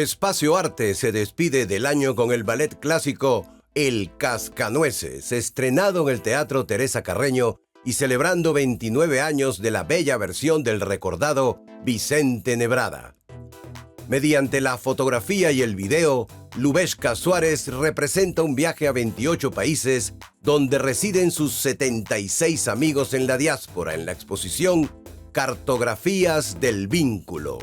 Espacio Arte se despide del año con el ballet clásico El Cascanueces, estrenado en el Teatro Teresa Carreño y celebrando 29 años de la bella versión del recordado Vicente Nebrada. Mediante la fotografía y el video, Lubezka Suárez representa un viaje a 28 países donde residen sus 76 amigos en la diáspora en la exposición Cartografías del Vínculo.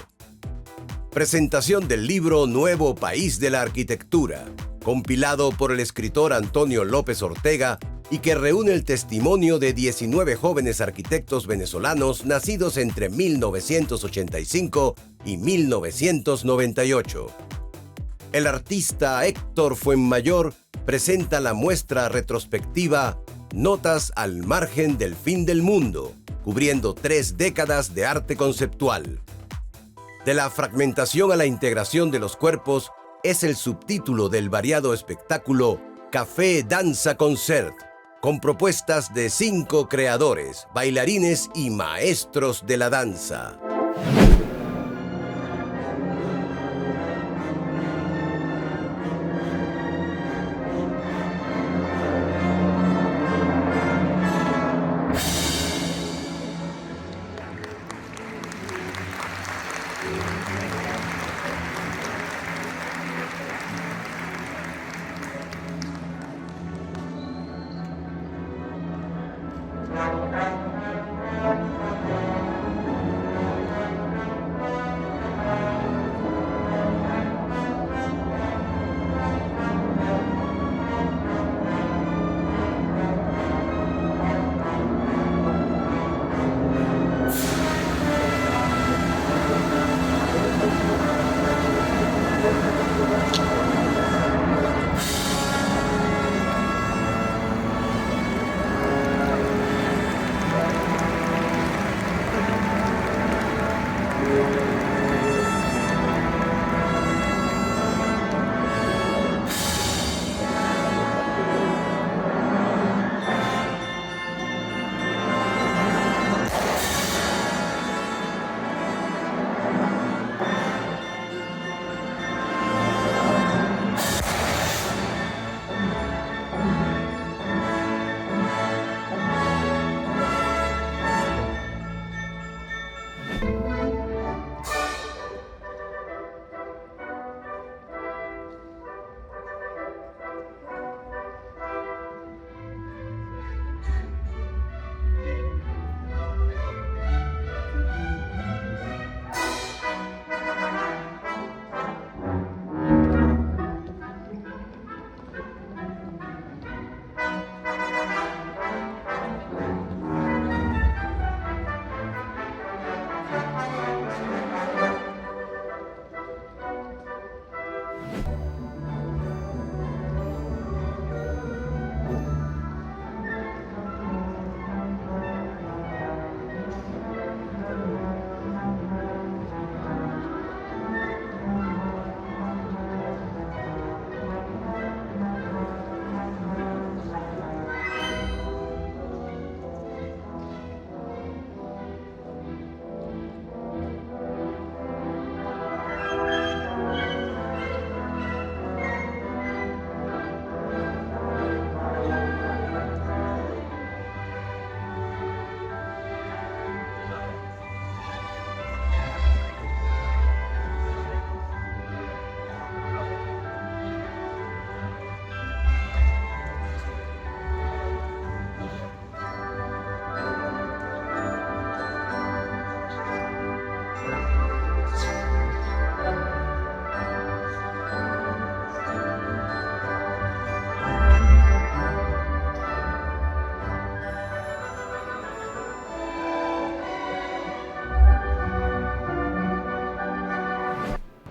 Presentación del libro Nuevo País de la Arquitectura, compilado por el escritor Antonio López Ortega y que reúne el testimonio de 19 jóvenes arquitectos venezolanos nacidos entre 1985 y 1998. El artista Héctor Fuenmayor presenta la muestra retrospectiva Notas al margen del fin del mundo, cubriendo 3 décadas de arte conceptual. De la fragmentación a la integración de los cuerpos es el subtítulo del variado espectáculo Café Danza Concert, con propuestas de 5 creadores, bailarines y maestros de la danza.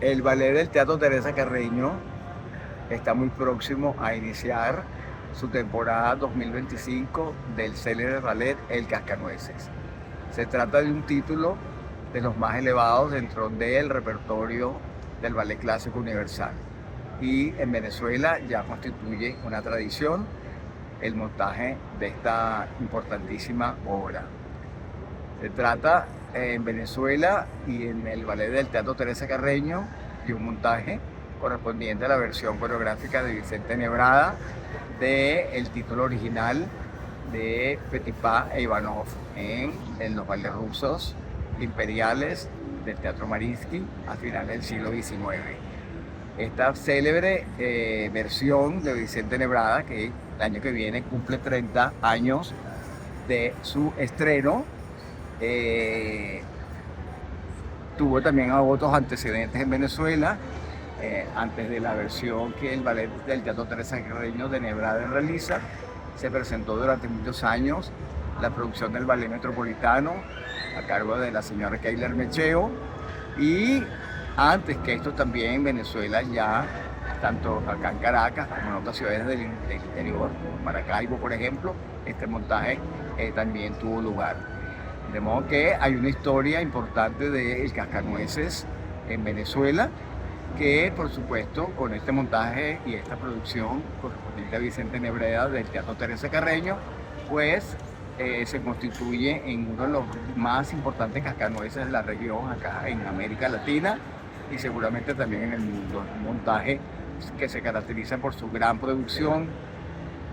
El ballet del Teatro Teresa Carreño está muy próximo a iniciar su temporada 2025 del célebre ballet El Cascanueces. Se trata de un título de los más elevados dentro del repertorio del ballet clásico universal. Y en Venezuela ya constituye una tradición el montaje de esta importantísima obra. Se trata en Venezuela y en el ballet del Teatro Teresa Carreño y un montaje correspondiente a la versión coreográfica de Vicente Nebrada del título original de Petipa e Ivanov en los bailes rusos imperiales del Teatro Mariinsky a finales del siglo XIX. Esta célebre versión de Vicente Nebrada, que el año que viene cumple 30 años de su estreno, tuvo también otros antecedentes en Venezuela. Antes de la versión que el ballet del Teatro Teresa Carreño de Nebrada realiza, se presentó durante muchos años la producción del Ballet Metropolitano a cargo de la señora Keiler Mecheo, y antes que esto también en Venezuela, ya tanto acá en Caracas como en otras ciudades del interior, como Maracaibo por ejemplo, este montaje también tuvo lugar. De modo que hay una historia importante del Cascanueces en Venezuela, que por supuesto con este montaje y esta producción correspondiente a Vicente Nebreda del Teatro Teresa Carreño, pues se constituye en uno de los más importantes cascanueces de la región acá en América Latina y seguramente también en el mundo. Un montaje que se caracteriza por su gran producción,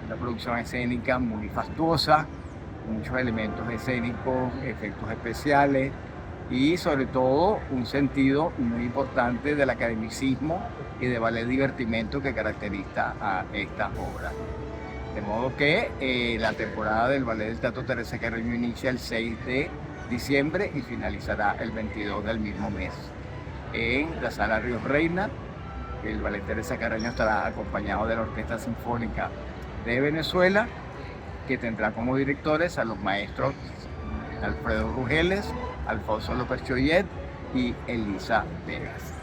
una producción escénica muy fastuosa, muchos elementos escénicos, efectos especiales y sobre todo un sentido muy importante del academicismo y de ballet divertimento que caracteriza a esta obra. De modo que la temporada del Ballet del Teatro Teresa Carreño inicia el 6 de diciembre y finalizará el 22 del mismo mes. En la Sala Ríos Reina, el Ballet Teresa Carreño estará acompañado de la Orquesta Sinfónica de Venezuela, que tendrá como directores a los maestros Alfredo Rugeles, Alfonso López Choyet y Elisa Vegas.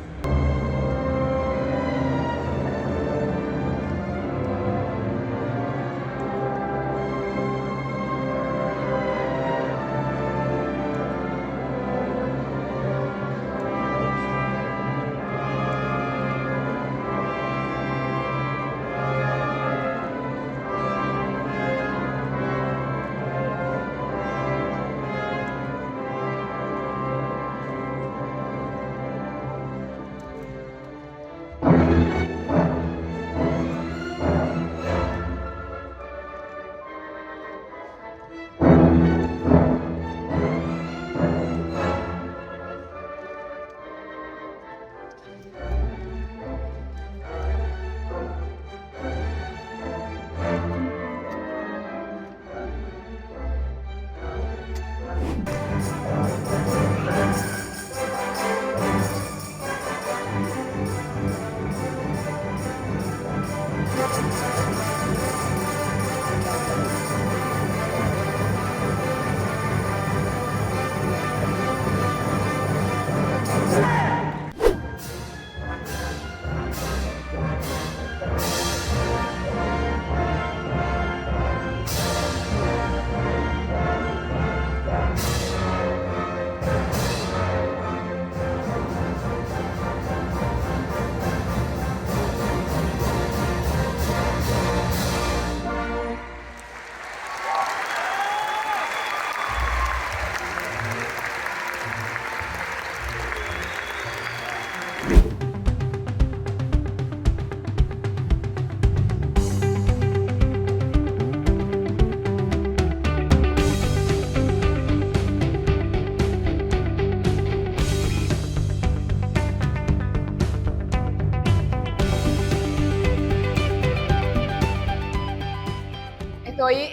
Estoy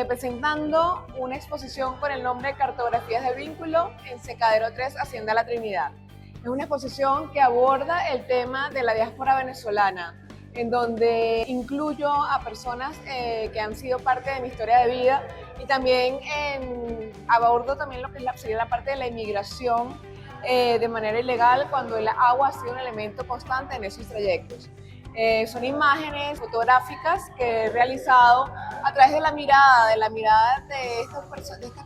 presentando una exposición con el nombre Cartografías de Vínculo en Secadero 3, Hacienda La Trinidad. Es una exposición que aborda el tema de la diáspora venezolana, en donde incluyo a personas que han sido parte de mi historia de vida y también abordo también lo que sería la parte de la inmigración de manera ilegal cuando el agua ha sido un elemento constante en esos trayectos. Son imágenes fotográficas que he realizado a través de la mirada de estas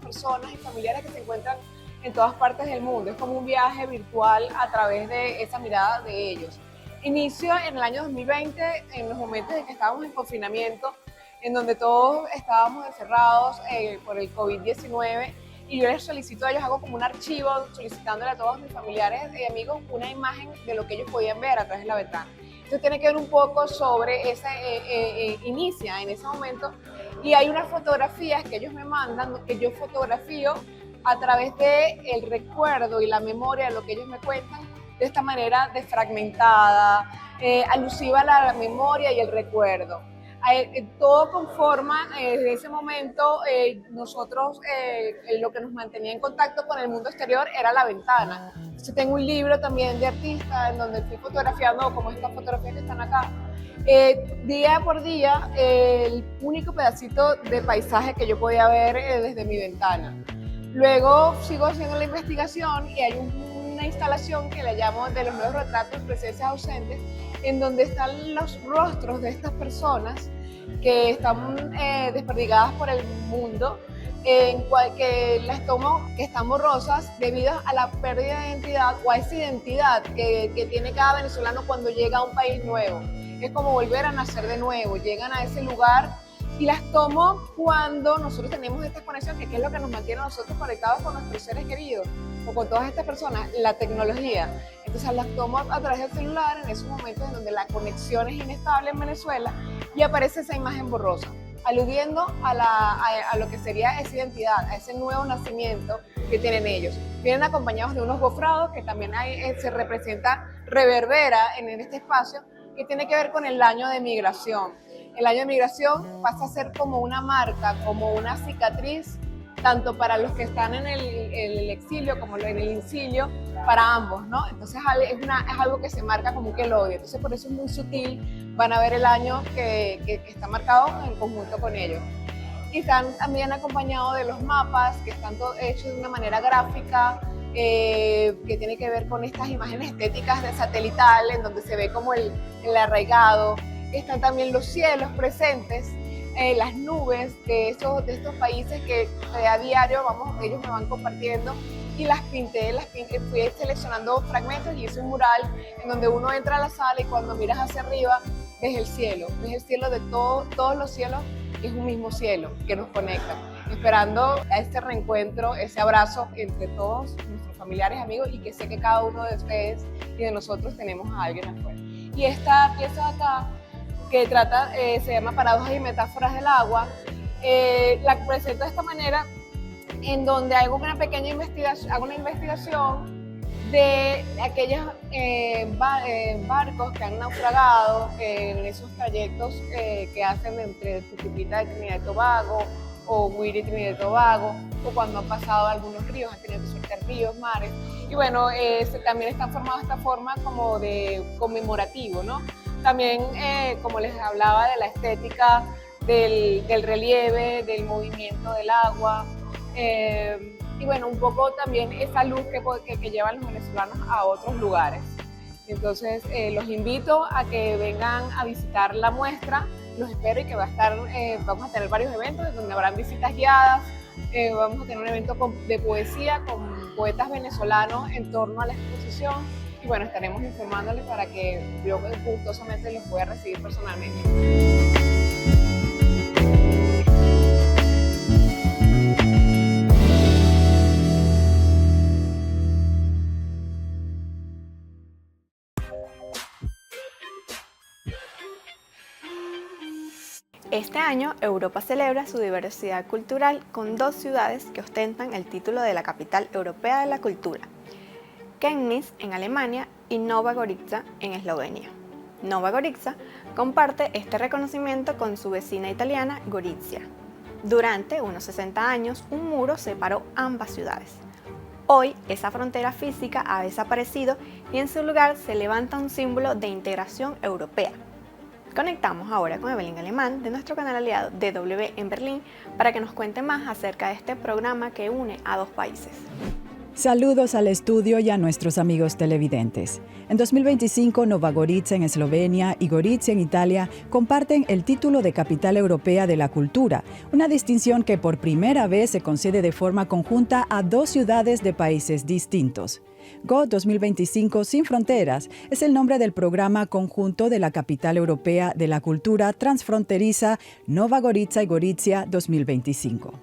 personas y familiares que se encuentran en todas partes del mundo. Es como un viaje virtual a través de esa mirada de ellos. Inicio en el año 2020, en los momentos en que estábamos en confinamiento, en donde todos estábamos encerrados por el COVID-19 y yo les solicito a ellos, hago como un archivo solicitándole a todos mis familiares y amigos una imagen de lo que ellos podían ver a través de la ventana. Esto tiene que ver un poco sobre inicia en ese momento, y hay unas fotografías que ellos me mandan, que yo fotografío a través del recuerdo y la memoria de lo que ellos me cuentan, de esta manera desfragmentada, alusiva a la memoria y el recuerdo. Todo conforma, en ese momento, nosotros, lo que nos mantenía en contacto con el mundo exterior era la ventana. Entonces tengo un libro también de artista en donde estoy fotografiando, como estas fotografías que están acá, día por día, el único pedacito de paisaje que yo podía ver desde mi ventana. Luego sigo haciendo la investigación y hay una instalación que le llamo de los nuevos retratos, presencias ausentes, en donde están los rostros de estas personas que están desperdigadas por el mundo, que las tomo, que están borrosas debido a la pérdida de identidad o a esa identidad que tiene cada venezolano cuando llega a un país nuevo. Es como volver a nacer de nuevo, llegan a ese lugar y las tomo cuando nosotros tenemos esta conexión, que es lo que nos mantiene a nosotros conectados con nuestros seres queridos o con todas estas personas, la tecnología. Entonces las tomo a través del celular en esos momentos en donde la conexión es inestable en Venezuela y aparece esa imagen borrosa, aludiendo a lo que sería esa identidad, a ese nuevo nacimiento que tienen ellos. Vienen acompañados de unos gofrados que también se representa, reverbera en este espacio, que tiene que ver con el año de migración. El año de migración pasa a ser como una marca, como una cicatriz, tanto para los que están en el exilio como en el incilio, para ambos, ¿no? Entonces es algo que se marca como que lo odia. Entonces por eso es muy sutil, van a ver el año que está marcado en conjunto con ellos. Y están también acompañados de los mapas, que están hechos de una manera gráfica, que tiene que ver con estas imágenes estéticas de satelital, en donde se ve como el arraigado. Están también los cielos presentes, las nubes de estos países que a diario ellos me van compartiendo, y las pinté, fui seleccionando fragmentos y hice un mural en donde uno entra a la sala y cuando miras hacia arriba ves el cielo de todos los cielos, es un mismo cielo que nos conecta, esperando a este reencuentro, ese abrazo entre todos nuestros familiares, amigos, y que sé que cada uno de ustedes y de nosotros tenemos a alguien afuera. Y esta pieza de acá, que se llama Paradojas y Metáforas del Agua, la presento de esta manera, en donde hago una pequeña investigación de aquellos barcos que han naufragado en esos trayectos que hacen entre Tucupita y Trinidad y Tobago, o Guiri y Trinidad y Tobago, o cuando han pasado algunos ríos, han tenido que sortear ríos, mares, y bueno, también están formados de esta forma como de conmemorativo, ¿no? También, como les hablaba, de la estética del relieve, del movimiento del agua, y bueno, un poco también esa luz que llevan los venezolanos a otros lugares. Entonces, los invito a que vengan a visitar la muestra, los espero, y que vamos a tener varios eventos donde habrán visitas guiadas, vamos a tener un evento de poesía con poetas venezolanos en torno a la exposición. Y bueno, estaremos informándoles para que yo gustosamente los pueda recibir personalmente. Este año, Europa celebra su diversidad cultural con 2 ciudades que ostentan el título de la capital europea de la cultura: Chemnitz en Alemania y Nova Gorica en Eslovenia. Nova Gorica comparte este reconocimiento con su vecina italiana Gorizia. Durante unos 60 años, un muro separó ambas ciudades. Hoy, esa frontera física ha desaparecido y en su lugar se levanta un símbolo de integración europea. Conectamos ahora con Evelyn Alemán de nuestro canal aliado DW en Berlín para que nos cuente más acerca de este programa que une a 2 países. Saludos al estudio y a nuestros amigos televidentes. En 2025, Nova Gorica en Eslovenia y Gorizia en Italia comparten el título de Capital Europea de la Cultura, una distinción que por primera vez se concede de forma conjunta a 2 ciudades de países distintos. GO 2025 Sin Fronteras es el nombre del programa conjunto de la Capital Europea de la Cultura transfronteriza Nova Gorica y Gorizia 2025.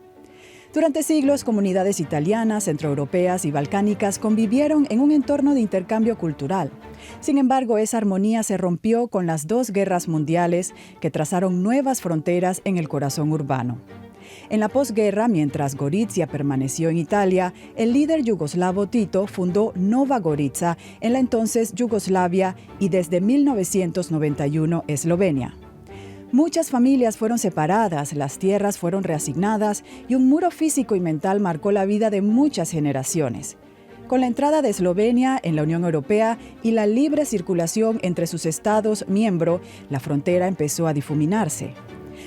Durante siglos, comunidades italianas, centroeuropeas y balcánicas convivieron en un entorno de intercambio cultural. Sin embargo, esa armonía se rompió con las dos guerras mundiales que trazaron nuevas fronteras en el corazón urbano. En la posguerra, mientras Gorizia permaneció en Italia, el líder yugoslavo Tito fundó Nova Gorica en la entonces Yugoslavia y desde 1991 Eslovenia. Muchas familias fueron separadas, las tierras fueron reasignadas y un muro físico y mental marcó la vida de muchas generaciones. Con la entrada de Eslovenia en la Unión Europea y la libre circulación entre sus estados miembros, la frontera empezó a difuminarse.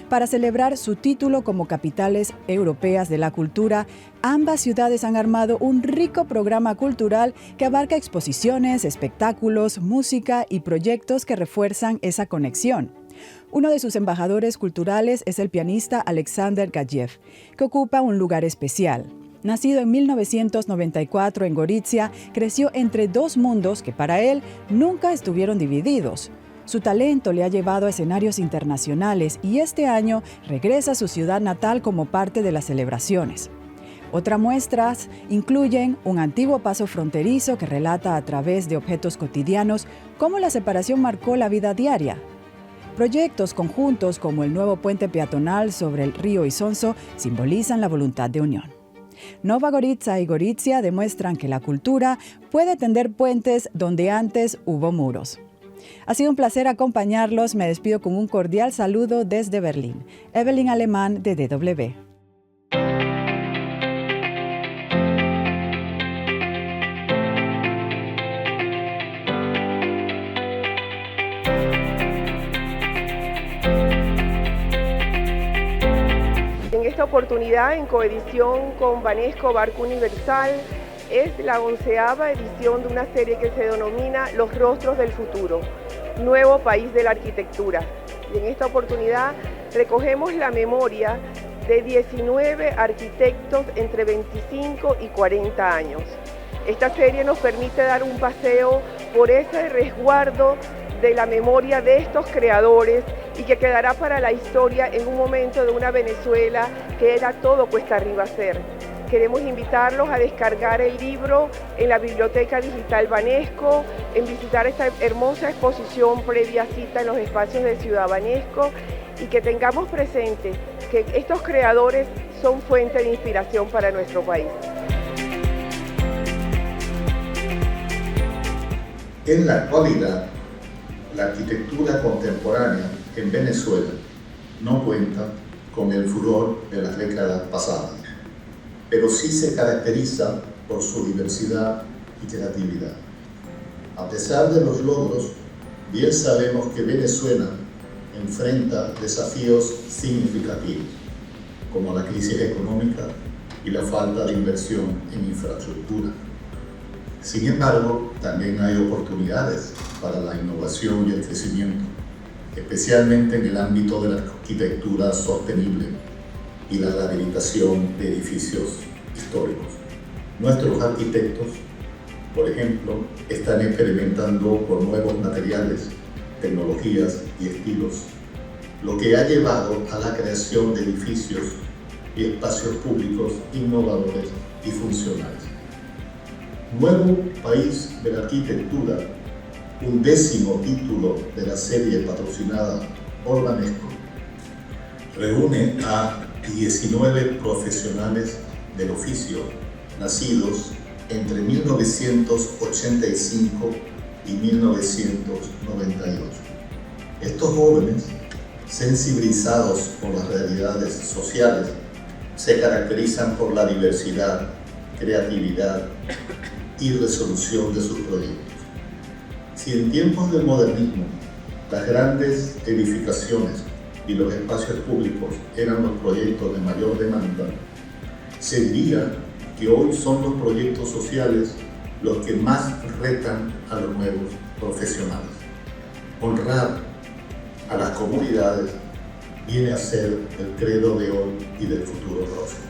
Para celebrar su título como capitales europeas de la cultura, ambas ciudades han armado un rico programa cultural que abarca exposiciones, espectáculos, música y proyectos que refuerzan esa conexión. Uno de sus embajadores culturales es el pianista Alexander Gajev, que ocupa un lugar especial. Nacido en 1994 en Gorizia, creció entre dos mundos que para él nunca estuvieron divididos. Su talento le ha llevado a escenarios internacionales y este año regresa a su ciudad natal como parte de las celebraciones. Otras muestras incluyen un antiguo paso fronterizo que relata a través de objetos cotidianos cómo la separación marcó la vida diaria. Proyectos conjuntos como el nuevo puente peatonal sobre el río Isonzo simbolizan la voluntad de unión. Nova Gorica y Gorizia demuestran que la cultura puede tender puentes donde antes hubo muros. Ha sido un placer acompañarlos. Me despido con un cordial saludo desde Berlín. Evelyn Alemán de DW. En esta oportunidad, en coedición con Banesco Barco Universal, es la 11ª edición de una serie que se denomina Los Rostros del Futuro, Nuevo País de la Arquitectura. Y en esta oportunidad recogemos la memoria de 19 arquitectos entre 25 y 40 años. Esta serie nos permite dar un paseo por ese resguardo de la memoria de estos creadores y que quedará para la historia en un momento de una Venezuela que era todo cuesta arriba hacer. Queremos invitarlos a descargar el libro en la Biblioteca Digital Banesco, en visitar esta hermosa exposición previa cita en los espacios de Ciudad Banesco y que tengamos presente que estos creadores son fuente de inspiración para nuestro país. En la actualidad, la arquitectura contemporánea en Venezuela no cuenta con el furor de las décadas pasadas, pero sí se caracteriza por su diversidad y creatividad. A pesar de los logros, bien sabemos que Venezuela enfrenta desafíos significativos, como la crisis económica y la falta de inversión en infraestructura. Sin embargo, también hay oportunidades para la innovación y el crecimiento, especialmente en el ámbito de la arquitectura sostenible y la rehabilitación de edificios históricos. Nuestros arquitectos, por ejemplo, están experimentando con nuevos materiales, tecnologías y estilos, lo que ha llevado a la creación de edificios y espacios públicos innovadores y funcionales. Nuevo País de la Arquitectura, un 10º título de la serie patrocinada por Banesco, reúne a 19 profesionales del oficio nacidos entre 1985 y 1998. Estos jóvenes, sensibilizados por las realidades sociales, se caracterizan por la diversidad, creatividad y resolución de sus proyectos. Si en tiempos del modernismo las grandes edificaciones y los espacios públicos eran los proyectos de mayor demanda, se diría que hoy son los proyectos sociales los que más retan a los nuevos profesionales. Honrar a las comunidades viene a ser el credo de hoy y del futuro próximo.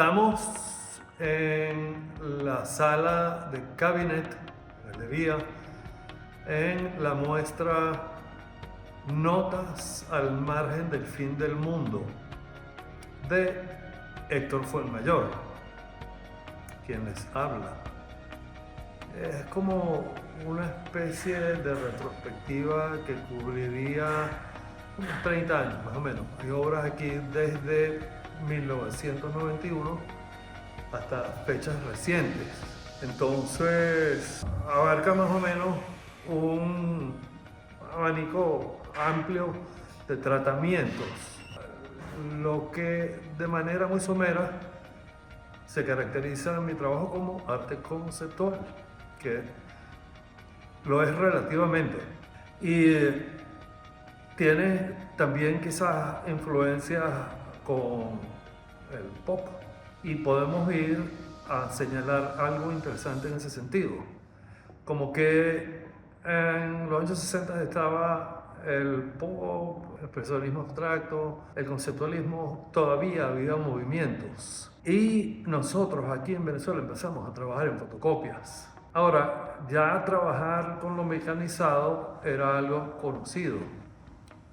Estamos en la sala de Cabinet, galería, en la muestra Notas al margen del fin del mundo de Héctor Fuenmayor, quien les habla. Es como una especie de retrospectiva que cubriría unos 30 años más o menos. Hay obras aquí desde 1991 hasta fechas recientes. Entonces abarca más o menos un abanico amplio de tratamientos, lo que de manera muy somera se caracteriza en mi trabajo como arte conceptual, que lo es relativamente, y tiene también quizás influencias con el pop, y podemos ir a señalar algo interesante en ese sentido, como que en los años 60 estaba el pop, el expresionismo abstracto, el conceptualismo, todavía había movimientos. Y nosotros aquí en Venezuela empezamos a trabajar en fotocopias. Ahora, ya trabajar con lo mecanizado era algo conocido.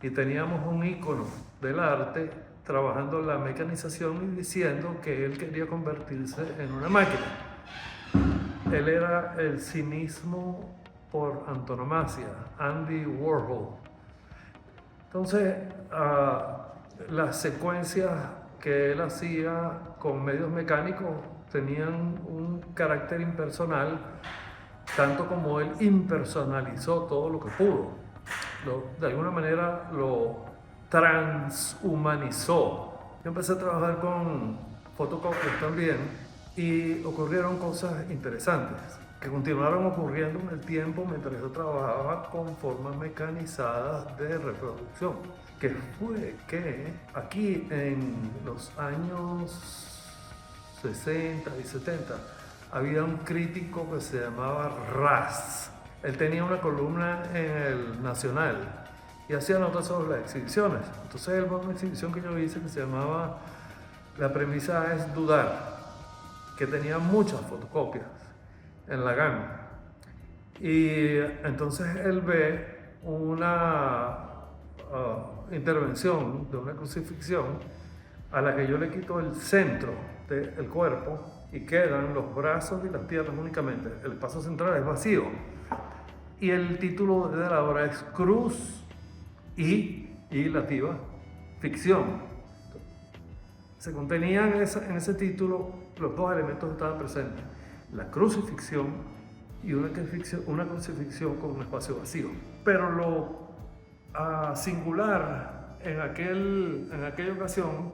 Y teníamos un ícono del arte trabajando la mecanización y diciendo que él quería convertirse en una máquina. Él era el cinismo por antonomasia, Andy Warhol. Entonces, las secuencias que él hacía con medios mecánicos tenían un carácter impersonal, tanto como él impersonalizó todo lo que pudo. De alguna manera lo transhumanizó. Yo empecé a trabajar con fotocopias también y ocurrieron cosas interesantes que continuaron ocurriendo en el tiempo mientras yo trabajaba con formas mecanizadas de reproducción, que fue que aquí en los años 60 y 70 había un crítico que se llamaba Ras. Él tenía una columna en el Nacional y hacía notas sobre las exhibiciones. Entonces él fue una exhibición que yo hice que se llamaba La premisa es dudar, que tenía muchas fotocopias en la gama. Y entonces él ve una intervención de una crucifixión a la que yo le quito el centro del cuerpo y quedan los brazos y las piernas únicamente. El espacio central es vacío. Y el título de la obra es Cruz y lativa, ficción. Se contenían en ese título los dos elementos que estaban presentes: la crucifixión y una crucifixión con un espacio vacío. Pero lo singular en aquella ocasión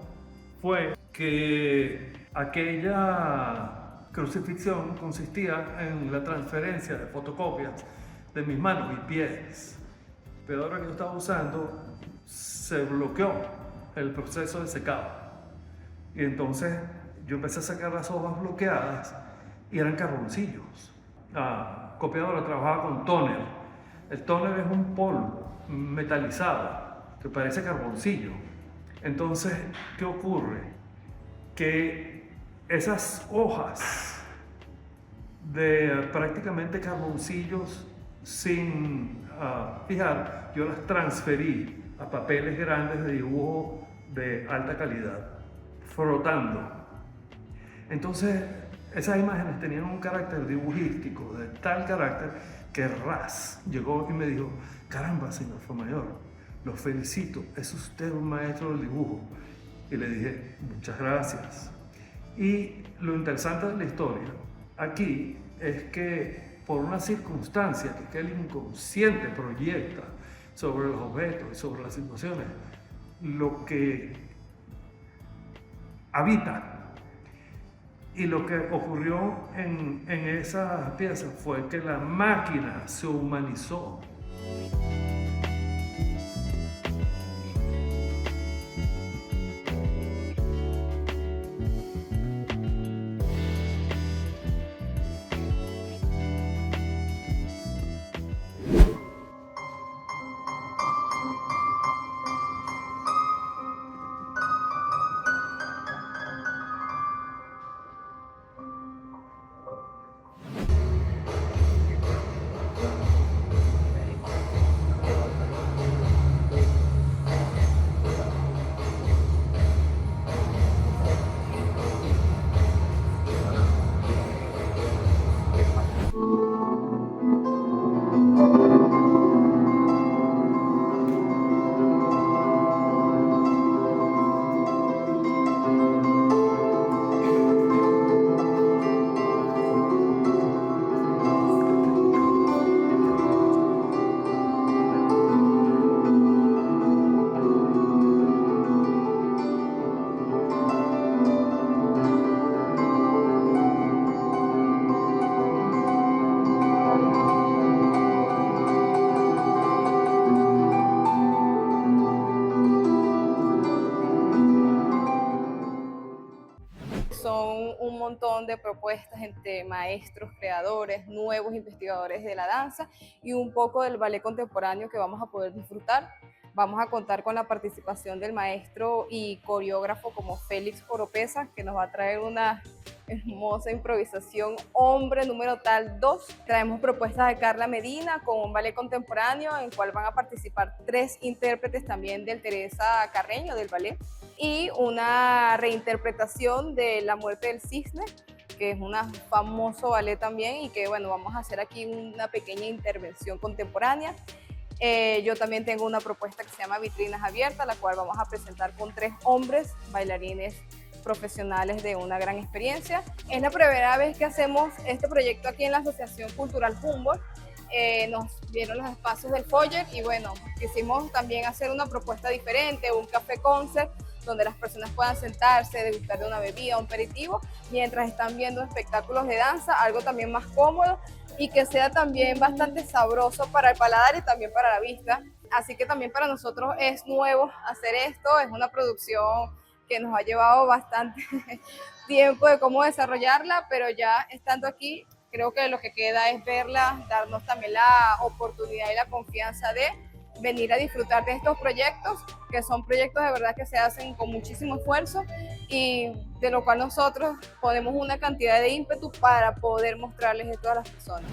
fue que aquella crucifixión consistía en la transferencia de fotocopias de mis manos y pies. La pedora que yo estaba usando se bloqueó el proceso de secado. Y entonces yo empecé a sacar las hojas bloqueadas y eran carboncillos. La copiadora trabajaba con tóner. El tóner es un polvo metalizado que parece carboncillo. Entonces, ¿qué ocurre? Que esas hojas de prácticamente carboncillos sin fijar, yo las transferí a papeles grandes de dibujo de alta calidad, frotando. Entonces, esas imágenes tenían un carácter dibujístico, de tal carácter que Ras llegó y me dijo: caramba, señor Fuenmayor, lo felicito, es usted un maestro del dibujo. Y le dije: muchas gracias. Y lo interesante de la historia aquí es que por una circunstancia que el inconsciente proyecta sobre los objetos y sobre las situaciones, lo que habita. Y lo que ocurrió en esa pieza fue que la máquina se humanizó. de propuestas entre maestros, creadores, nuevos investigadores de la danza y un poco del ballet contemporáneo que vamos a poder disfrutar. Vamos a contar con la participación del maestro y coreógrafo como Félix Oropesa, que nos va a traer una hermosa improvisación Hombre número tal 2. Traemos propuestas de Carla Medina con un ballet contemporáneo en el cual van a participar 3 intérpretes también del Teresa Carreño del ballet y una reinterpretación de La muerte del cisne, que es un famoso ballet también y que bueno, vamos a hacer aquí una pequeña intervención contemporánea. Yo también tengo una propuesta que se llama Vitrinas Abiertas, la cual vamos a presentar con 3 hombres bailarines profesionales de una gran experiencia. Es la primera vez que hacemos este proyecto aquí en la Asociación Cultural Humboldt. Nos dieron los espacios del Foyer y bueno, quisimos también hacer una propuesta diferente, un café concert, donde las personas puedan sentarse, degustar de una bebida, un aperitivo, mientras están viendo espectáculos de danza, algo también más cómodo y que sea también bastante sabroso para el paladar y también para la vista. Así que también para nosotros es nuevo hacer esto, es una producción que nos ha llevado bastante tiempo de cómo desarrollarla, pero ya estando aquí, creo que lo que queda es verla, darnos también la oportunidad y la confianza de venir a disfrutar de estos proyectos, que son proyectos de verdad que se hacen con muchísimo esfuerzo y de lo cual nosotros ponemos una cantidad de ímpetu para poder mostrarles esto a las personas.